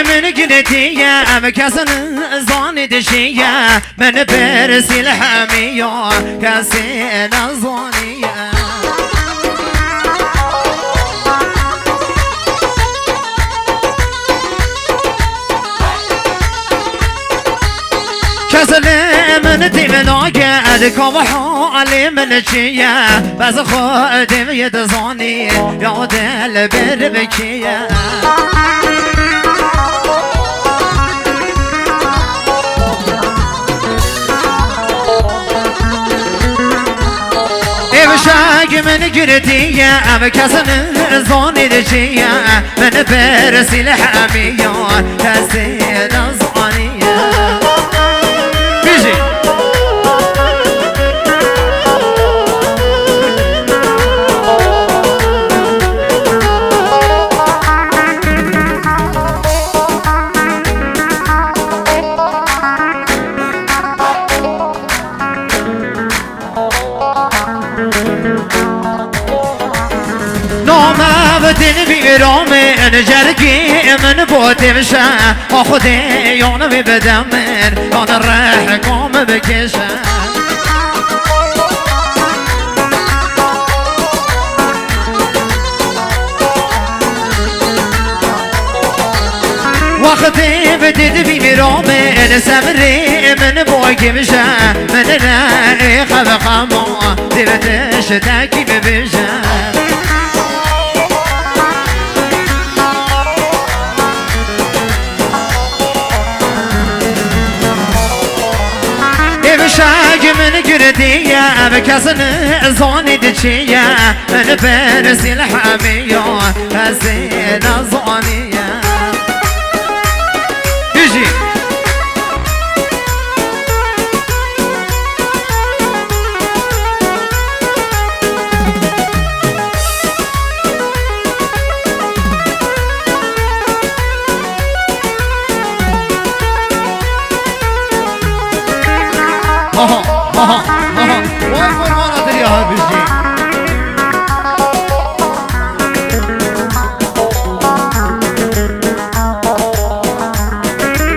من قلتي اما كسن زاني دشيا من برسي الحمية كسين زانية كسلي من تمناك أدكم حالي من شيا بس خودم يتزاني يا دل بربكيا شاق من قردي أم كسن زاني دشيا من برسي الحمية كسين زانية بيجي بدن بیرام جرگی من بودم شم خودی یانو بدم من یان ره کام بکشم وقتی بدن بیرام سمری من بودم شم من ره خبقم دیوتش تکی ببشم شاق من قردي أما كسن زاني دشيا من برسي الحمية كسين زانية يجي وای قربانت یا بيجي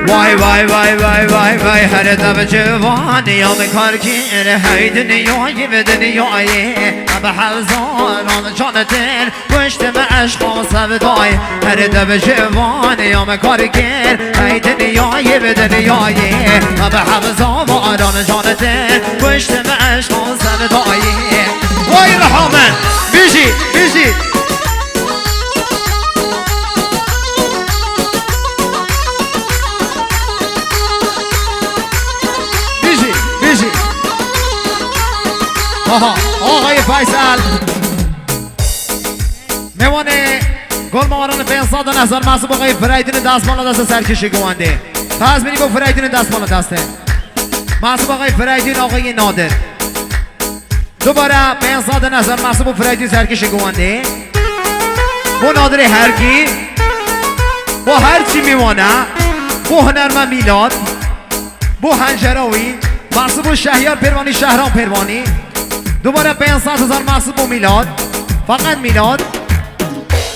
وای وای وای وای وای وای هر دم جوانی یا مکارکین هی دنیای به دنیای اب حوزان جان دل پشت عشق و سودای هر دم جوانی یا مکارکین هی دنیای به دنیای اب حوزان جان دل پشت عشق و سودای وای رحمن بیجی بیجی آقای فیصل میوانه گل ماران 500,000 محسوب آقای فریدین دستمال دست سرکشی گوانده پس بینی با فریدین دستمال دسته محسوب آقای فریدین آقای نادر دوباره 500,000 محسوب فریدین سرکشی گوانده با نادر هرکی با هرچی میوانه با هنرمند میلاد با هنجراوی محسوب شهریار پروانی شهرام پروانی دوباره 500,000 محسوب و میلاد فقط میلاد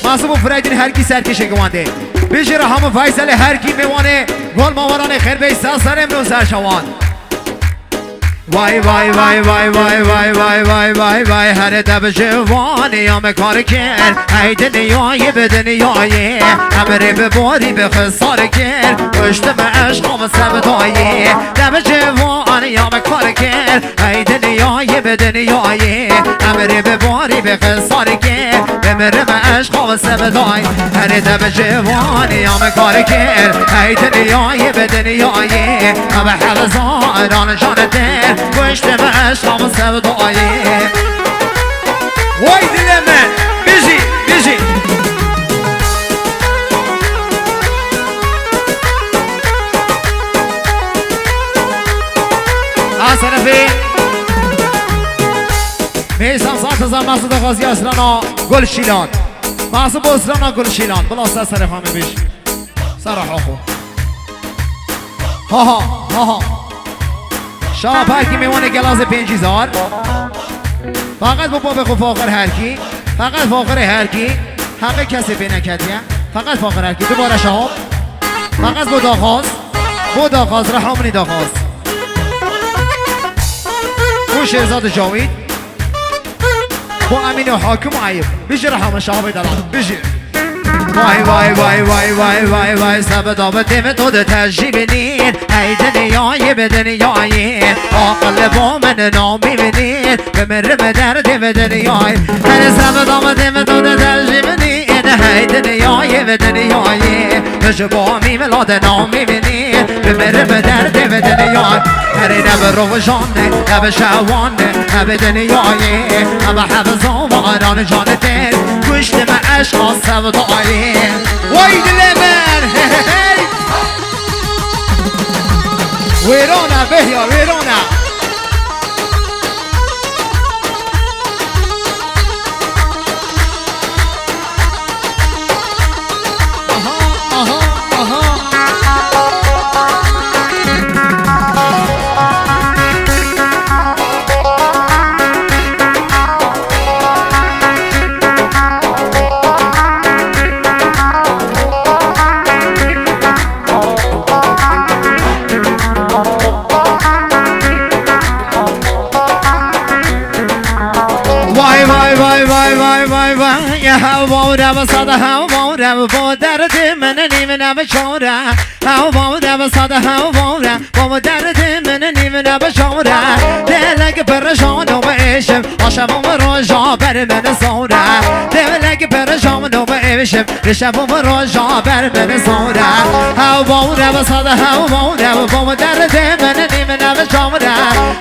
محسوب و فریدین هرکی سرکشه گوانده بیشی رحم و فیصل هرکی میوانه گل ماوران خیر بیسته سر امروز سرشوان وای وای وای وای وای وای وای وای وای وای هر دب جوانی یا مکار کر ای دنیای به دنیای امره به باری به خسار کر پشت به عشق و سبدای دب جوانی یا مکار کر ای دنیای به دنیای امره به باری به خسار کر بمره به عشق و سبدای هر دب جوانی یا مکار کر ای دنیای به دنیای اب حلزان جان دل پشت به عشق و سودای وای دل من بیجی بیجی از طرفی میسم 100,000 محسود غازی اسرانا گل شیلان محسوب اسرانا گل شیلان بلاسته سر خامه بیش سر حاخو ها ها ها ها شاپاکی میوانه گلاس 5,000 فقط با بابا فاخر هرکی فقط فاخر هرکی حق کسی بینکتیه فقط فاخر هرکی دوباره شهاب فقط بود آغاز رحمانی داخاز اون شهرزاد جاوید با امین و حاکم و عیب بیشی رحم شهابی دلال بیشی وای وای وای وای وای وای وای سبدا به تیم تو ده تجیبینین ای دنیای به دنیای آقل با من نامی بینین بمره به درد به دنیای ای سبدا به تیم تو ده تجیبینین ای دنیای به دنیای بشه با می ملاد نامی بینین بمره به درد به دنیای هری نب روشانه نب شوانه نب دنیای نب حفظان و آران جانته کشت من عشق سبدایی وای دل من ویرانه بهیا ویرانه و صدا هوا با درد من نیمه نب چاره هوا و صدا هوا با درد من نیمه نب چاره دلک پرشان و عشم عاشق و روزا بر من سوره دلک پرشان و عشم عاشق و روزا بر من سوره هوا و صدا هوا با درد من نیمه نب چاره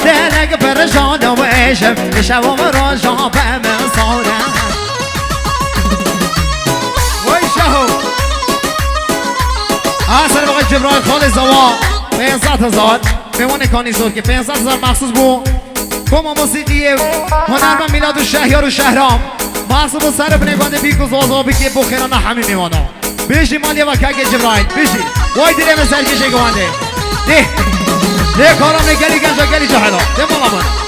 دلک پرشان و عشم عاشق و روزا بر من سوره اصلا بقای جبرائیل خالص زوا 500,000 میوان کانیزور که 500,000 مخصوص بو با موسیقی هنر و میلاد و شهریار و شهرام مخصوص بو سر بنگانه بیکو زوزابی که بخیرانه همین میوانا بیشی مالی و که جبرائیل بیشی وای دیره من سرکشه گوانده ده کارم نگلی گنجا گلی جهلا ده مالا من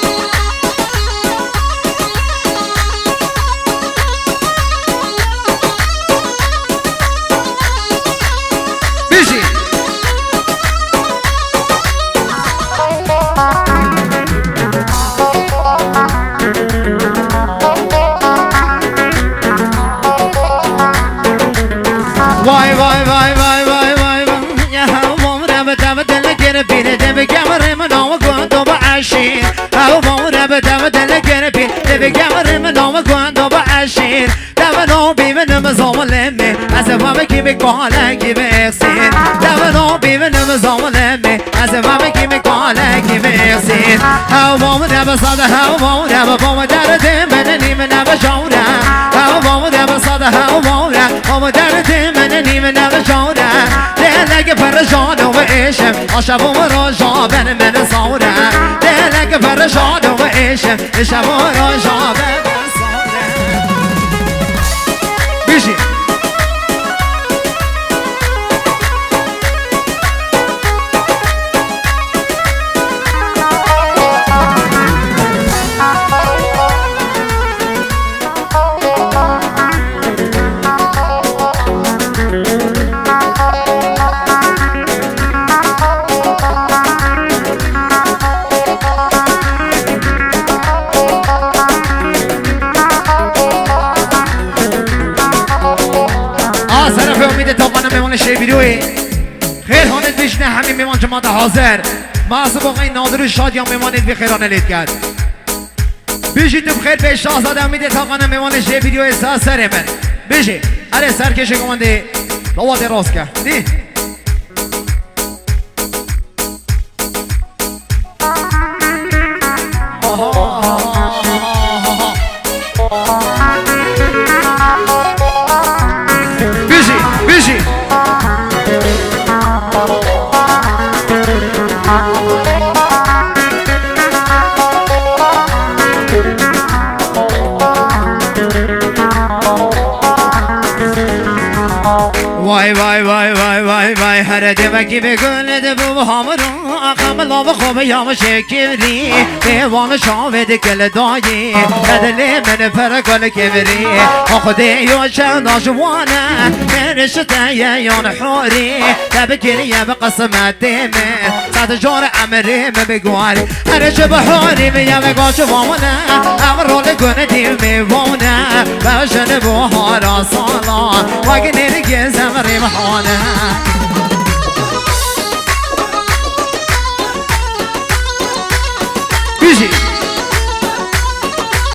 بالکی بسین دو بیمنم زامنمی از وام کی میکنه کی بسین هوا مدام صد هوا با درد من نیم نب جوره هوا مدام صد هوا با درد من نیم نب جوره دلک پرشان و عشم عاشق و روزا بن من سوره دلک پرشان و عشم عاشق و روزا بن من سوره بیشی ویدیوی خیر هانت بشنه همین میمان جماعت حاضر محصوب آقای نادر و شاد یا میمانید به خیرانه لید کرد بیشید تو بخیر به شاهزاده امیده تاقانه میمانش یه ویدیو احساس سره من بیشی اره سرکش کمانده لواده راست کرد دی وای وای وای وای وای وای وای هر دمکی بگل دبو همرو آقام لاب خوب یام شکری دیوان شاوید کل دایی بدل من پر کل کبری خودی یو چند جوانه مرشته یان حوری تبکری به قسمت من صد جور امری بگواری هر شب حوری میام گاش وامونه امرول کنه دیم میوونه باشن بو هارا سالا واگنی گزم ریم حانه